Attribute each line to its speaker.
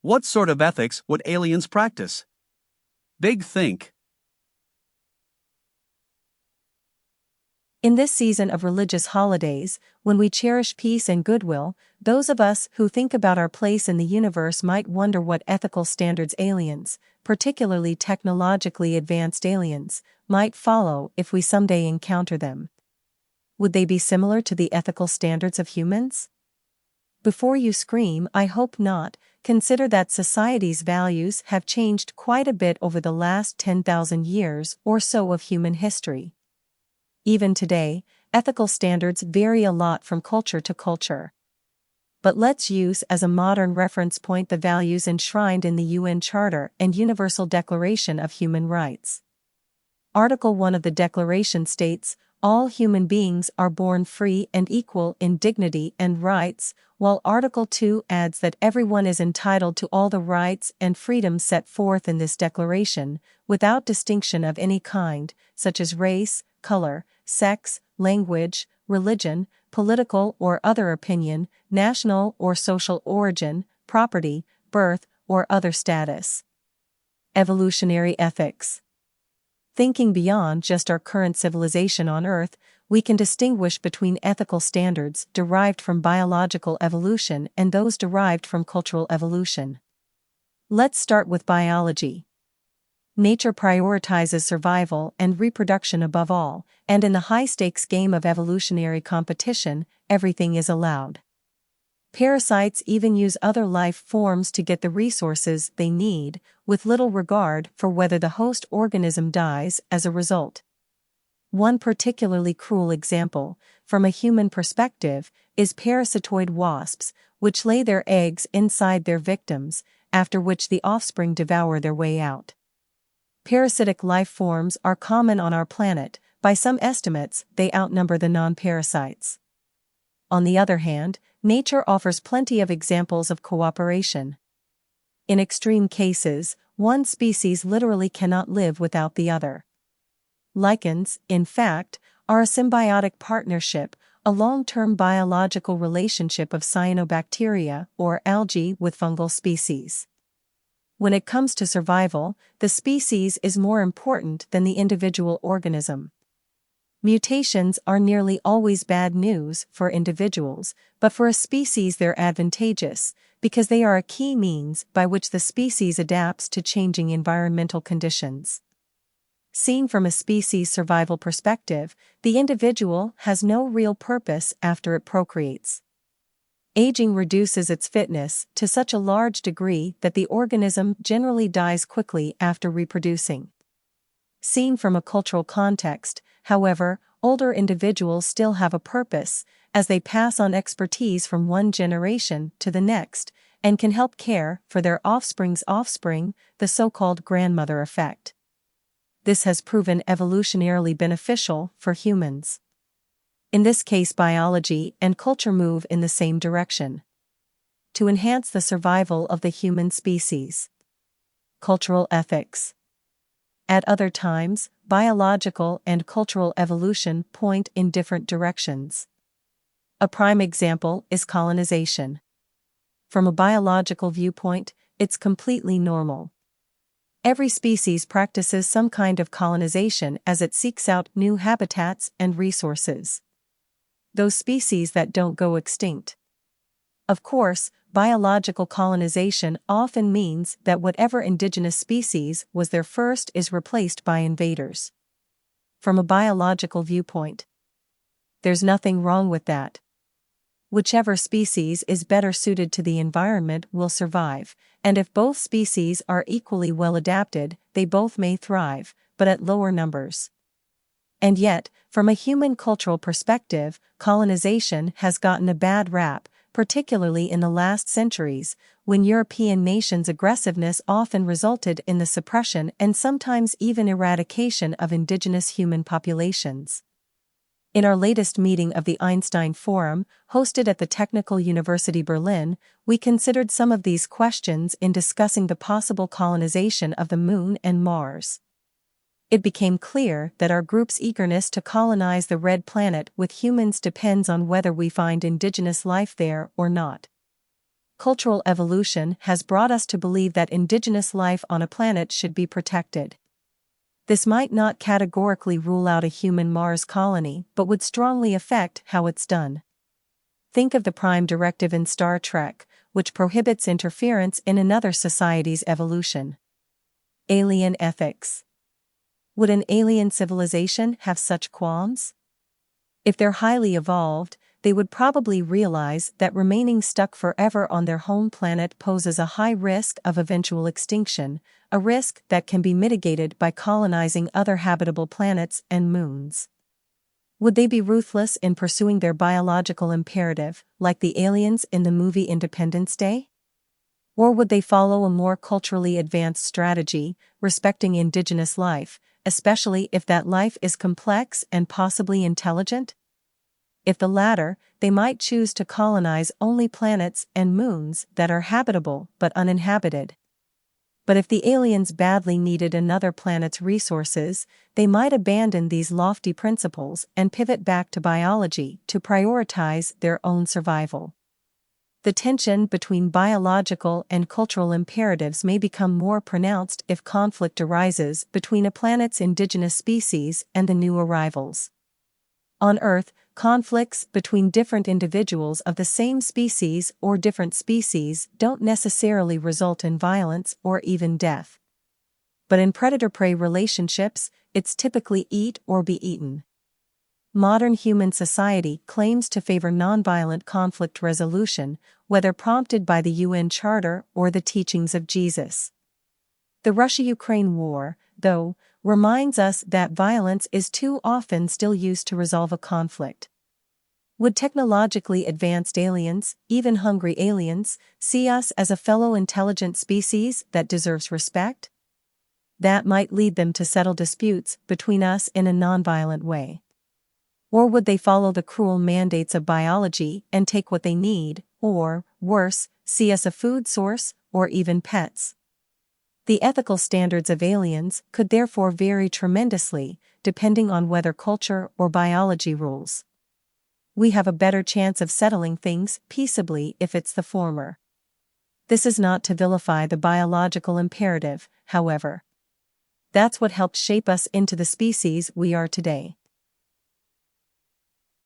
Speaker 1: What sort of ethics would aliens practice? Big think.
Speaker 2: In this season of religious holidays, when we cherish peace and goodwill, those of us who think about our place in the universe might wonder what ethical standards aliens, particularly technologically advanced aliens, might follow if we someday encounter them. Would they be similar to the ethical standards of humans? Before you scream, I hope not. Consider that society's values have changed quite a bit over the last 10,000 years or so of human history. Even today, ethical standards vary a lot from culture to culture. But let's use as a modern reference point the values enshrined in the UN Charter and Universal Declaration of Human Rights. Article 1 of the Declaration states, "All human beings are born free and equal in dignity and rights," while Article 2 adds that everyone is entitled to all the rights and freedoms set forth in this declaration, without distinction of any kind, such as race, color, sex, language, religion, political or other opinion, national or social origin, property, birth, or other status. Evolutionary ethics. Thinking beyond just our current civilization on Earth, we can distinguish between ethical standards derived from biological evolution and those derived from cultural evolution. Let's start with biology. Nature prioritizes survival and reproduction above all, and in the high-stakes game of evolutionary competition, everything is allowed. Parasites even use other life forms to get the resources they need, with little regard for whether the host organism dies as a result. One particularly cruel example, from a human perspective, is parasitoid wasps, which lay their eggs inside their victims, after which the offspring devour their way out. Parasitic life forms are common on our planet. By some estimates, they outnumber the non-parasites. On the other hand, nature offers plenty of examples of cooperation. In extreme cases, one species literally cannot live without the other. Lichens, in fact, are a symbiotic partnership, a long-term biological relationship of cyanobacteria or algae with fungal species. When it comes to survival, the species is more important than the individual organism. Mutations are nearly always bad news for individuals, but for a species they're advantageous, because they are a key means by which the species adapts to changing environmental conditions. Seen from a species survival perspective, the individual has no real purpose after it procreates. Aging reduces its fitness to such a large degree that the organism generally dies quickly after reproducing. Seen from a cultural context, however, older individuals still have a purpose, as they pass on expertise from one generation to the next, and can help care for their offspring's offspring, the so-called grandmother effect. This has proven evolutionarily beneficial for humans. In this case, biology and culture move in the same direction. To enhance the survival of the human species. Cultural ethics. At other times, biological and cultural evolution point in different directions. A prime example is colonization. From a biological viewpoint, it's completely normal. Every species practices some kind of colonization as it seeks out new habitats and resources. Those species that don't go extinct. Of course, biological colonization often means that whatever indigenous species was there first is replaced by invaders. From a biological viewpoint, there's nothing wrong with that. Whichever species is better suited to the environment will survive, and if both species are equally well adapted, they both may thrive, but at lower numbers. And yet, from a human cultural perspective, colonization has gotten a bad rap, particularly in the last centuries, when European nations' aggressiveness often resulted in the suppression and sometimes even eradication of indigenous human populations. In our latest meeting of the Einstein Forum, hosted at the Technical University Berlin, we considered some of these questions in discussing the possible colonization of the Moon and Mars. It became clear that our group's eagerness to colonize the red planet with humans depends on whether we find indigenous life there or not. cultural evolution has brought us to believe that indigenous life on a planet should be protected. This might not categorically rule out a human Mars colony, but would strongly affect how it's done. Think of the Prime Directive in Star Trek, which prohibits interference in another society's evolution. Alien ethics. Would an alien civilization have such qualms? If they're highly evolved, they would probably realize that remaining stuck forever on their home planet poses a high risk of eventual extinction, a risk that can be mitigated by colonizing other habitable planets and moons. Would they be ruthless in pursuing their biological imperative, like the aliens in the movie Independence Day? Or would they follow a more culturally advanced strategy, respecting indigenous life, especially if that life is complex and possibly intelligent? If the latter, they might choose to colonize only planets and moons that are habitable but uninhabited. But if the aliens badly needed another planet's resources, they might abandon these lofty principles and pivot back to biology to prioritize their own survival. The tension between biological and cultural imperatives may become more pronounced if conflict arises between a planet's indigenous species and the new arrivals. On Earth, conflicts between different individuals of the same species or different species don't necessarily result in violence or even death. But in predator-prey relationships, it's typically eat or be eaten. Modern human society claims to favor nonviolent conflict resolution, whether prompted by the UN Charter or the teachings of Jesus. The Russia-Ukraine war, though, reminds us that violence is too often still used to resolve a conflict. Would technologically advanced aliens, even hungry aliens, see us as a fellow intelligent species that deserves respect? That might lead them to settle disputes between us in a nonviolent way. Or would they follow the cruel mandates of biology and take what they need, or, worse, see us a food source, or even pets? The ethical standards of aliens could therefore vary tremendously, depending on whether culture or biology rules. We have a better chance of settling things peaceably if it's the former. This is not to vilify the biological imperative, however. That's what helped shape us into the species we are today.